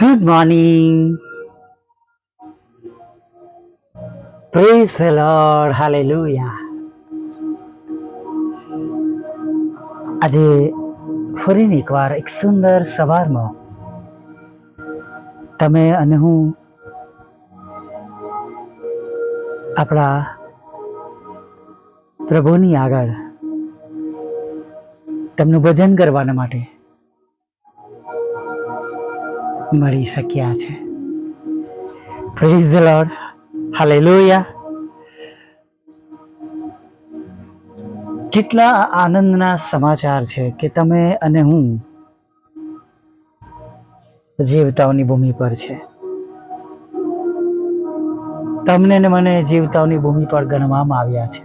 Good morning. Praise the Lord. Hallelujah. આજે ફરીને એકવાર એક સુંદર સવારમાં તમે અને હું આપણા પ્રભુની આગળ તેમનું ભજન કરવાના માટે મળી શક્યા છે. Praise the lord. હાલેલુયા. કેટલા આનંદના સમાચાર છે કે તમે અને હું જીવતાઓની ભૂમિ પર છે. તમને ને મને જીવતાઓની ભૂમિ પર ગણવામાં આવ્યા છે.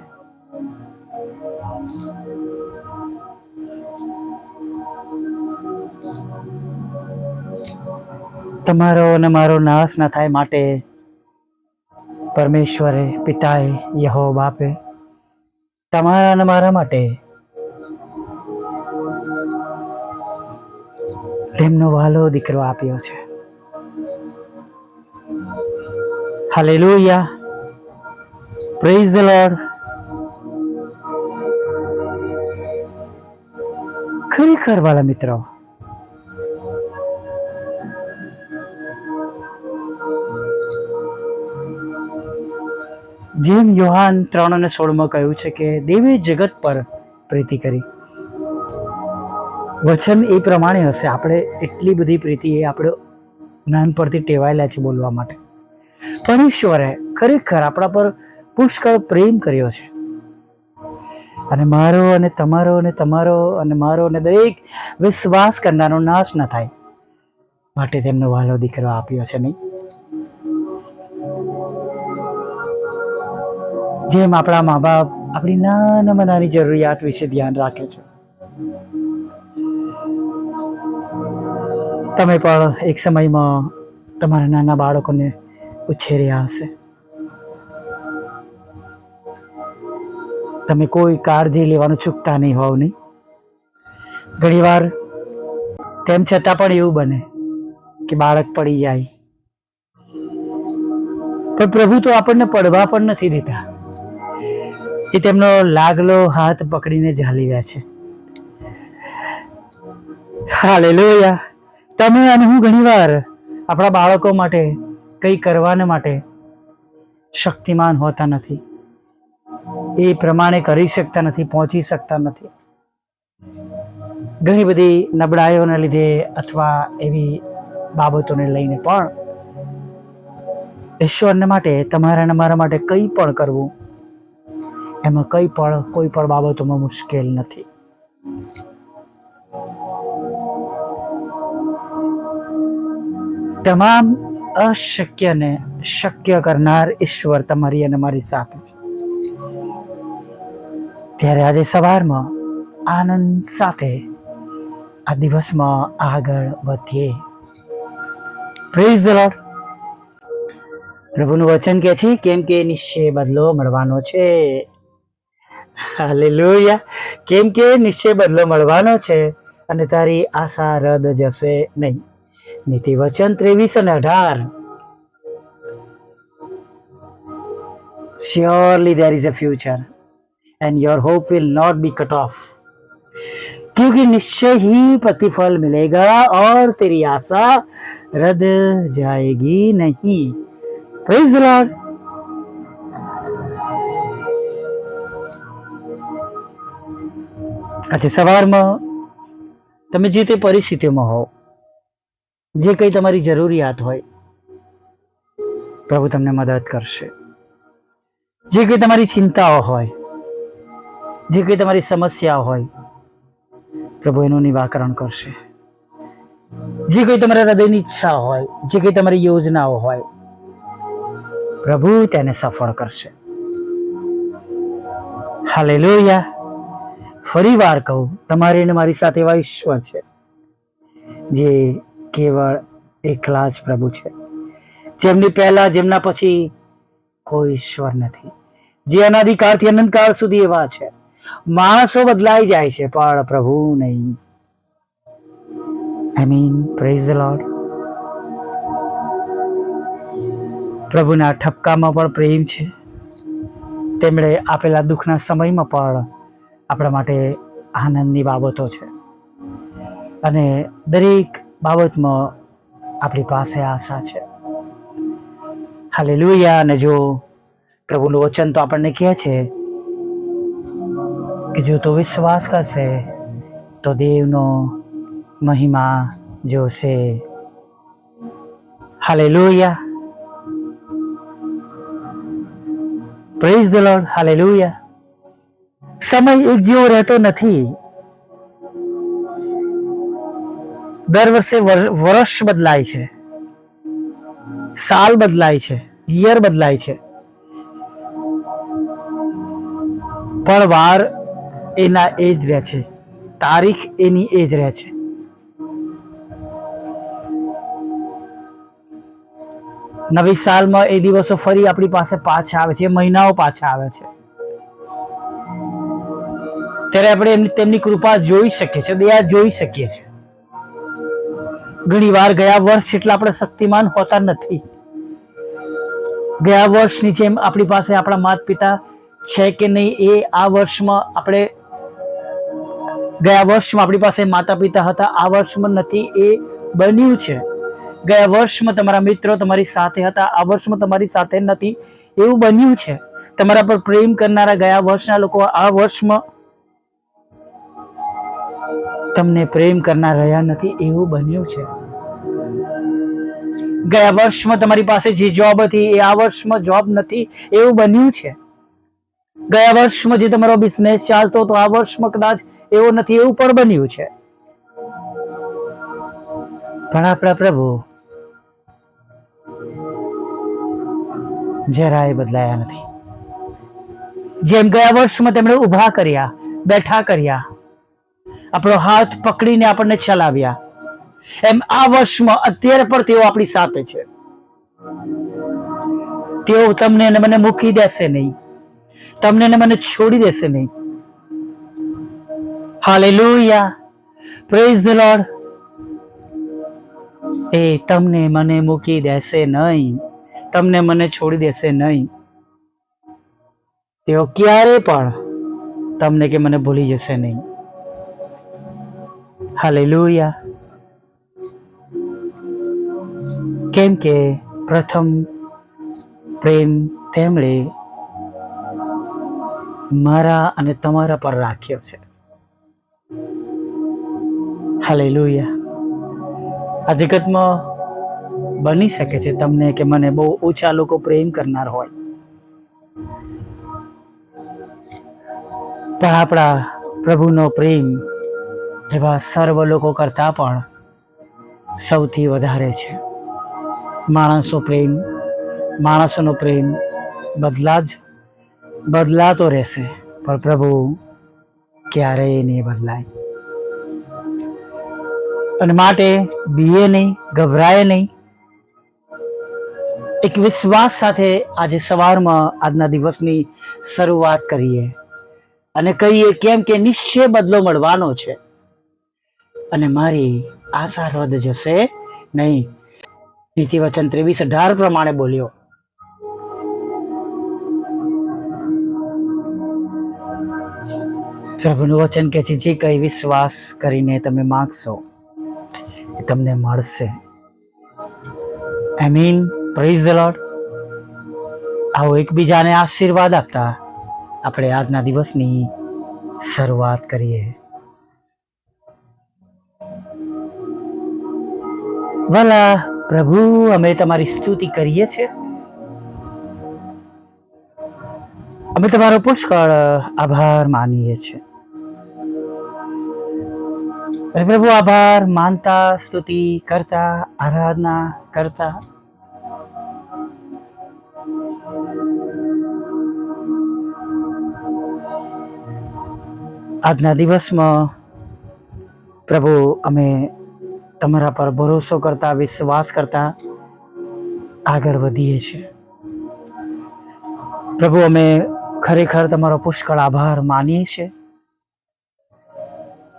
તમારો અને મારો નાશ ન થાય માટે પરમેશ્વરે, પિતાએ, યહોવા બાપે તમારા અને મારા માટે તેમનો વહાલો દીકરો આપ્યો છે. હાલેલુયા. Praise the lord. ખરેખર વાલા મિત્રો, જેમ યોહાન 3:16 કહ્યું છે કે દેવે જગત પર પ્રીતિ કરી. વચન એ પ્રમાણે હશે. આપણે એટલી બધી પ્રીતિ એ આપણે નાનપણથી ટેવાયેલા છે બોલવા માટે. પણ ઈશ્વરે ખરેખર આપણા પર પુષ્કળ પ્રેમ કર્યો છે અને મારો અને તમારો અને તમારો અને મારો અને દરેક વિશ્વાસ કરનારો નાશ ન થાય માટે તેમનો વહાલો દીકરો આપ્યો છે. નહીં, જેમ આપણા મા બાપ આપણી નાનામાં નાની જરૂરિયાત વિશે ધ્યાન રાખે છે, તમે પણ એક સમયમાં તમારા નાના બાળકોને ઉછેર્યા હશે. તમે કોઈ કાળજી લેવાનું ચૂકતા નહીં હોવ. નહીં, ઘણીવાર તેમ છતાં પણ એવું બને કે બાળક પડી જાય, પણ પ્રભુ તો આપણને પડવા પણ નથી દેતા. એ તેમનો લાગલો હાથ પકડીને ઝાલી રહ્યા છે. હાલેલુયા. તમે અને હું ઘણીવાર આપણા બાળકો માટે કંઈ કરવાને માટે શક્તિમાન હોતા નથી, એ પ્રમાણે કરી શકતા નથી, પહોંચી શકતા નથી. ઘણી બધી નબળાઈઓના લીધે અથવા એવી બાબતોને લઈને પણ ઈશ્વરને માટે, તમારા અને મારા માટે કંઈ પણ કરવું એમાં કોઈ પણ બાબતોમાં મુશ્કેલ નથી. તમામ અશક્યને શક્ય કરનાર ઈશ્વર તમારી અને મારી સાથે છે. ત્યારે આજે સવારમાં આનંદ સાથે આ દિવસમાં આગળ વધીએ. Praise the Lord. પ્રભુનું વચન કહે છે, કેમ કે નિશ્ચય બદલો મળવાનો છે. હાલેલુયા. કેમ કે નિશ્ચય બદલો મળવાનો છે અને તારી આશા રદ જશે નહીં. નીતિ વચન 23 અને 18. Surely there is a future and your hope will not be cut off, क्योंकि निश्चय ही प्रतिफल मिलेगा और तेरी आशा रद जाएगी नहीं. Praise the Lord. આજે સવારમાં તમે જે તે પરિસ્થિતિમાં હો, જે કંઈ તમારી જરૂરિયાત હોય, પ્રભુ તમને મદદ કરશે. જે કંઈ તમારી ચિંતાઓ હોય, જે કંઈ તમારી સમસ્યાઓ હોય, પ્રભુ એનું નિરાકરણ કરશે. જે કંઈ તમારા હૃદયની ઈચ્છા હોય, જે કંઈ તમારી યોજનાઓ હોય, પ્રભુ તેને સફળ કરશે. હાલેલુયા. ફરી વાર કહું, તમારી અને મારી સાથે એવા ઈશ્વર છે જે કેવળ એકલા જ પ્રભુ છે, જેમની પહેલા, જેમના પછી કોઈ ઈશ્વર નથી, જે અનાદિકાળથી અનંતકાળ સુધી એવા છે. માણસો બદલાઈ જાય છે પણ પ્રભુ નહીં. I mean, praise the Lord. પ્રભુના ઠપકામાં પણ પ્રેમ છે. તેમણે આપેલા દુઃખના સમયમાં પણ આપણા માટે આનંદની બાબતો છે. અને દરેક બાબતમાં આપણી પાસે આશા છે. હાલેલુયા. અને જો પ્રભુનું વચન તો આપણને કહે છે કે જો તો વિશ્વાસ કરશે તો દેવનો મહિમા જોશે. Hallelujah. Praise the lord. Hallelujah. સમય એક જેવો રહેતો નથી. દર વર્ષે વર્ષ બદલાય છે, સાલ બદલાય છે, યર બદલાય છે, પણ વાર એના એ જ રહે છે, તારીખ એની એ જ રહે છે. નવી સાલમાં એ દિવસો ફરી આપણી પાસે પાછા આવે છે, એ મહિનાઓ પાછા આવે છે. ત્યારે આપણે તેમની કૃપા જોઈ શકીએ છીએ, દયા જોઈ શકીએ છીએ. ઘણી વાર ગયા વર્ષ એટલા આપણે શક્તિમાન હોતા નથી. ગયા વર્ષની જેમ આપણી પાસે આપણા માતા પિતા છે કે નહીં એ આ વર્ષમાં આપણે ગયા વર્ષમાં આપણી પાસે માતા પિતા હતા, આ વર્ષમાં નથી એ બન્યું છે. ગયા વર્ષમાં તમારા મિત્રો તમારી સાથે હતા, આ વર્ષમાં તમારી સાથે નથી એવું બન્યું છે. તમારા પર પ્રેમ કરનારા ગયા વર્ષના લોકો આ વર્ષમાં તમને પ્રેમ કરનાર રહ્યા નથી એવું બન્યું છે. ગયા વર્ષમાં તમારી પાસે જે જોબ હતી એ આ વર્ષમાં જોબ નથી એવું બન્યું છે. ગયા વર્ષમાં જે તમારો બિઝનેસ ચાલતો હતો આ વર્ષમાં કદાચ એવો નથી એવું પણ બન્યું છે. પણ આપણા પ્રભુ જરાય બદલાયા નથી. જેમ ગયા વર્ષમાં તેમણે ઊભા કર્યા, બેઠા કર્યા, આપણો હાથ પકડીને આપણને ચલાવ્યા, એમ આ વર્ષમાં અત્યારે પણ તેઓ આપણી સાથે છે. તેઓ તમને અને મને મૂકી દેશે નહીં, તમને અને મને છોડી દેશે નહીં. હાલેલુયા. Praise the Lord. એ તમને મને મૂકી દેશે નહીં, તમને મને છોડી દેશે નહીં. તેઓ ક્યારે પણ તમને કે મને ભૂલી જશે નહીં. હાલેલુયા. કેમ કે પ્રથમ પ્રેમ તેમણે મારા અને તમારા પર રાખ્યો છે. હાલેલુયા. આ જગતમાં બની શકે છે તમને કે મને બહુ ઓછા લોકો પ્રેમ કરનાર હોય, પણ આપણા પ્રભુનો પ્રેમ એવા સર્વ લોકો કરતા પણ સૌથી વધારે છે. માણસોનો પ્રેમ બદલાતો રહેશે, પણ પ્રભુ ક્યારેય નહીં બદલાય. અને માટે બીએ નહીં, ગભરાય નહીં. એક વિશ્વાસ સાથે આજે સવારમાં આજના દિવસની શરૂઆત કરીએ અને કહીએ કેમ કે નિશ્ચય બદલો મળવાનો છે અને મારી આશા રદ જશે નહીં. નીતિવચન 23:18 પ્રમાણે બોલ્યો. પ્રભુનું વચન કહે છે જે કઈ વિશ્વાસ કરીને તમે માંગશો એ તમને મળશે. આમીન. Praise the Lord. આવો એકબીજાને આશીર્વાદ આપતા આપણે આજના દિવસની શરૂઆત કરીએ. ભલા પ્રભુ, અમે તમારી સ્તુતિ કરીએ છીએ. અમે તમારો પુષ્કળ આભાર માનીએ છીએ. અને પ્રભુ આભાર માનતા, સ્તુતિ કરતા, આરાધના કરતા આજના દિવસમાં પ્રભુ અમે તમારા પર ભરોસો કરતા, વિશ્વાસ કરતા આગળ વધીએ છીએ. પ્રભુ અમે ખરેખર તમારો પુષ્કળ આભાર માનીએ છીએ.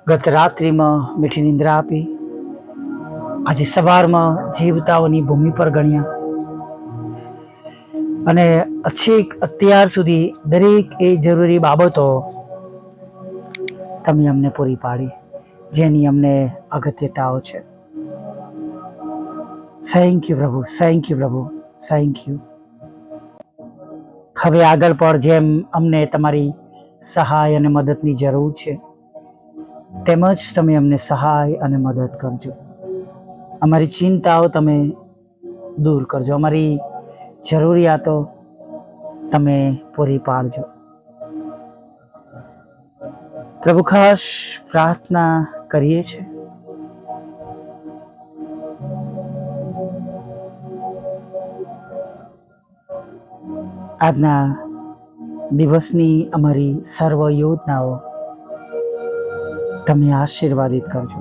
ગત રાત્રિમાં મીઠી નિંદ્રા આપી, આજે સવારમાં જીવતાઓની ભૂમિ પર ગણ્યા. અને છેક અત્યાર સુધી દરેક એ જરૂરી બાબતો તમે અમને પૂરી પાડી, જેની અમને અગત્યતાઓ છે. થેન્ક યુ પ્રભુ, થેન્ક યુ પ્રભુ, થેન્ક યુ. હવે આગળ પણ જેમ અમને તમારી સહાય અને મદદની જરૂર છે, તેમજ તમે અમને સહાય અને મદદ કરજો. અમારી ચિંતાઓ તમે દૂર કરજો, અમારી જરૂરિયાતો તમે પૂરી પાડજો. પ્રભુ, ખાસ પ્રાર્થના કરીએ છીએ આજના દિવસની અમારી સર્વ યોજનાઓ તમે આશીર્વાદિત કરજો.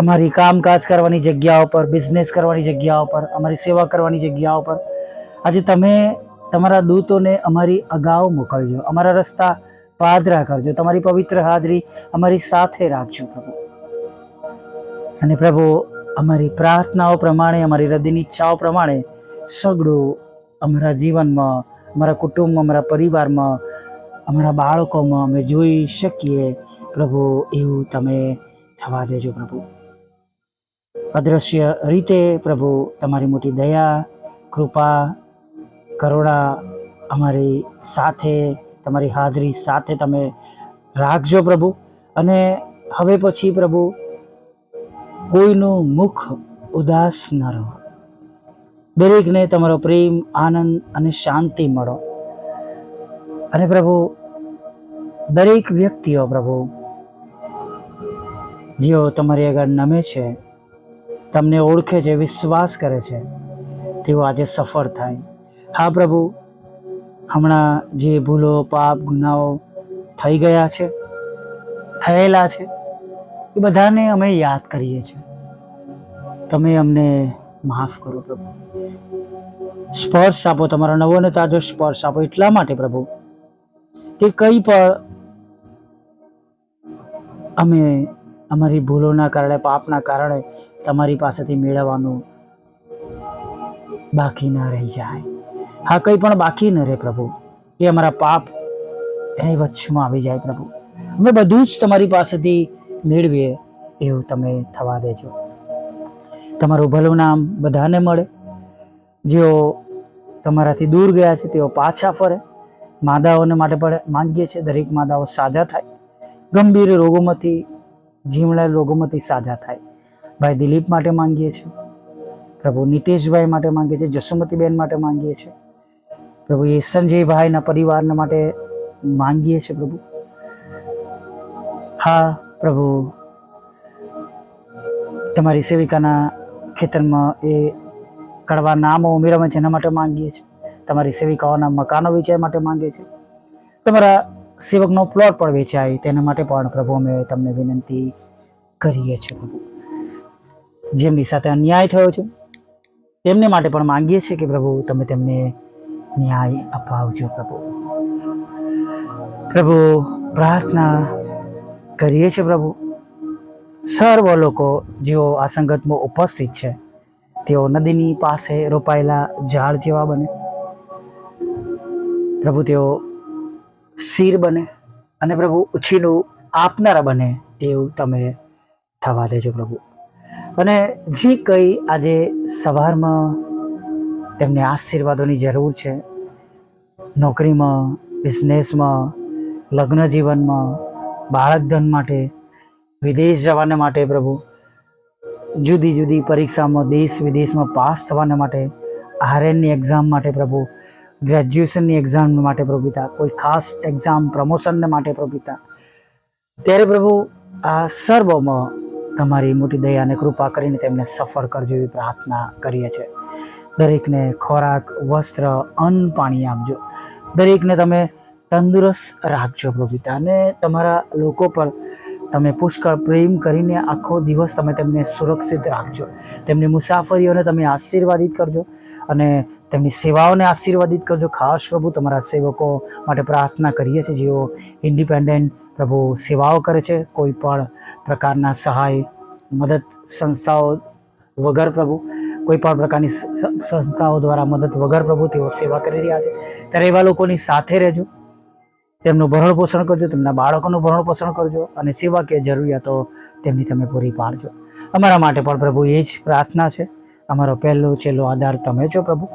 અમારી કામકાજ કરવાની જગ્યાઓ પર, બિઝનેસ કરવાની જગ્યાઓ પર, અમારી સેવા કરવાની જગ્યાઓ પર આજે તમે તમારા દૂતોને અમારી અગાઉ મોકલજો, અમારા રસ્તા પાદરા કરજો. તમારી પવિત્ર હાજરી અમારી સાથે રાખજો પ્રભુ. અને પ્રભુ, અમારી પ્રાર્થનાઓ પ્રમાણે, અમારી હૃદયની ઈચ્છાઓ પ્રમાણે સગડું અમારા જીવનમાં, અમારા કુટુંબમાં, અમારા પરિવારમાં, અમારા બાળકોમાં અમે જોઈ શકીએ પ્રભુ, એવું તમે થવા દેજો પ્રભુ. અદ્રશ્ય રીતે પ્રભુ તમારી મોટી દયા, કૃપા, કરુણા અમારી સાથે, તમારી હાજરી સાથે તમે રાખજો પ્રભુ. અને હવે પછી પ્રભુ કોઈનું મુખ ઉદાસ ન રહો, દરેકને તમારો પ્રેમ, આનંદ અને શાંતિ મળો. અને પ્રભુ દરેક વ્યક્તિઓ પ્રભુ જેઓ તમારી આગળ નમે છે, તમને ઓળખે છે, વિશ્વાસ કરે છે, તેઓ આજે સફળ થાય. હા પ્રભુ, હમણાં જે ભૂલો, પાપ, ગુનાઓ થઈ ગયા છે, થયેલા છે, એ બધાને અમે યાદ કરીએ છીએ. તમે અમને માફ કરો પ્રભુ. સ્પર્શ આપો, તમારો નવો અને તાજો સ્પર્શ આપો. એટલા માટે પ્રભુ કે કંઈ પણ અમે અમારી ભૂલોના કારણે, પાપના કારણે તમારી પાસેથી મેળવવાનું બાકી ન રહી જાય. હા, કંઈ પણ બાકી ન રહે પ્રભુ, એ અમારા પાપ એની વચ્ચેમાં આવી જાય પ્રભુ. અમે બધું જ તમારી પાસેથી મેળવીએ એવું તમે થવા દેજો. તમારું ભલું નામ બધાને મળે. જેઓ તમારાથી દૂર ગયા છે તેઓ પાછા ફરે. માદાઓને માટે પણ માંગીએ છીએ, દરેક માદાઓ સાજા થાય, ગંભીર રોગોમાંથી, જીવલેણ રોગોમાંથી સાજા થાય. ભાઈ દિલીપ માટે માંગીએ છીએ પ્રભુ, નિતેશભાઈ માટે માંગીએ છીએ, જસુમતીબેન માટે માંગીએ છીએ પ્રભુ, એ સંજયભાઈના પરિવારના માટે માંગીએ છીએ પ્રભુ. હા પ્રભુ, તમારી સેવિકાના ખેતરમાં એ કડવા નામો ઉમેરવા છે એના માટે માંગીએ છીએ. તમારી સેવિકાઓના મકાનો વેચાય માટે માંગીએ છીએ. તમારા સેવકનો પ્લોટ પણ વેચાય તેના માટે પણ પ્રભુ અમે તમને વિનંતી કરીએ છીએ પ્રભુ. જેમની સાથે અન્યાય થયો છે તેમને માટે પણ માંગીએ છીએ કે પ્રભુ તમે તેમને ન્યાય અપાવજો પ્રભુ. પ્રભુ પ્રાર્થના કરીએ છીએ પ્રભુ, સર્વ લોકો જેઓ આ સંગતમાં ઉપસ્થિત છે તેઓ નદીની પાસે રોપાયેલા ઝાડ જેવા બને પ્રભુ. તેઓ શિર બને અને પ્રભુ ઉછીનું આપનારા બને એવું તમે થવા દેજો પ્રભુ. અને જે કંઈ આજે સવારમાં તેમને આશીર્વાદોની જરૂર છે, નોકરીમાં, બિઝનેસમાં, લગ્ન જીવનમાં, બાળકધન માટે, વિદેશ જવાને માટે પ્રભુ, જુદી જુદી પરીક્ષામાં દેશ વિદેશમાં પાસ થવાને માટે, આરએનની એક્ઝામ માટે પ્રભુ, ગ્રેજ્યુએશનની એક્ઝામ માટે પ્રભુ પિતા, કોઈ ખાસ એક્ઝામ પ્રમોશનને માટે પ્રભુ પિતા, ત્યારે પ્રભુ આ સર્વમાં તમારી મોટી દયા અને કૃપા કરીને તેમને સફળ કરજો એવી પ્રાર્થના કરીએ છીએ. દરેકને ખોરાક, વસ્ત્ર, અન્ન, પાણી આપજો. દરેકને તમે તંદુરસ્ત રાખજો પ્રભુ પિતા. અને તમારા લોકો પર તમે પુષ્કળ પ્રેમ કરીને આખો દિવસ તમે તેમને સુરક્ષિત રાખજો. તેમની મુસાફરીઓને તમે આશીર્વાદિત કરજો અને તેમની સેવાઓને આશીર્વાદિત કરજો. ખાસ પ્રભુ તમારા સેવકો માટે પ્રાર્થના કરીએ છીએ જેઓ ઇન્ડિપેન્ડન્ટ પ્રભુ સેવાઓ કરે છે, કોઈ પણ પ્રકારના સહાય, મદદ સંસ્થાઓ વગર પ્રભુ. કોઈ પણ પ્રકારની સંસ્થાઓ દ્વારા મદદ વગર પ્રભુ તેઓ સેવા કરી રહ્યા છે, ત્યારે એવા લોકોની સાથે રહેજો, તેમનું ભરણ પોષણ કરજો, તેમના બાળકોનું ભરણ પોષણ કરજો અને સેવાકીય જરૂરિયાતો તેમની તમે પૂરી પાડજો. અમારા માટે પણ પ્રભુ એ જ પ્રાર્થના છે. અમારો પહેલો છેલ્લો આધાર તમે છો પ્રભુ.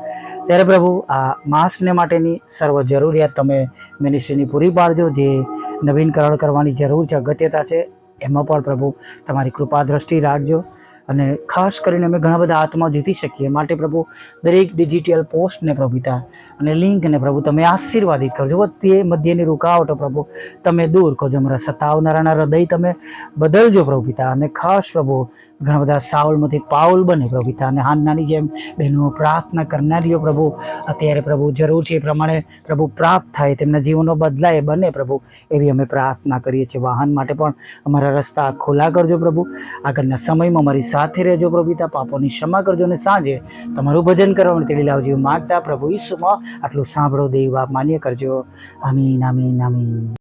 ત્યારે પ્રભુ આ માસને માટેની સર્વ જરૂરિયાત તમે મિનિસ્ટ્રીની પૂરી પાડજો. જે નવીનકરણ કરવાની જરૂર છે, અગત્યતા છે, એમાં પણ પ્રભુ તમારી કૃપા દ્રષ્ટિ રાખજો. અને ખાસ કરીને અમે ઘણા બધા આત્મા જીતી શકીએ માટે પ્રભુ દરેક ડિજિટલ પોસ્ટને પ્રભુ પિતા અને લિંકને પ્રભુ તમે આશીર્વાદિત કરજો. વચ્ચે મધ્યની રૂકાવટો પ્રભુ તમે દૂર કરજો. અમારા સતાવનારાના હૃદય તમે બદલજો પ્રભુ પિતા. અને ખાસ પ્રભુ ઘણા બધા સાઉલમાંથી પાઉલ બને પ્રભુ પિતા. અને હાનનાની જેમ બહેનો પ્રાર્થના કરનારીઓ પ્રભુ અત્યારે પ્રભુ જરૂર છે એ પ્રમાણે પ્રભુ પ્રાપ્ત થાય, તેમના જીવનો બદલાય બને પ્રભુ, એવી અમે પ્રાર્થના કરીએ છીએ. વાહન માટે પણ અમારા રસ્તા ખુલ્લા કરજો પ્રભુ. આગળના સમયમાં અમારી સાથે રહેજો પ્રભુ પિતા. પાપોની ક્ષમા કરજો અને સાંજે તમારું ભજન કરવા તેડી લાવજો. માગતા પ્રભુ ઈસુમાં આટલું સાંભળો દેવ, આપ માન્ય કરજો. આમીન, આમીન, આમીન.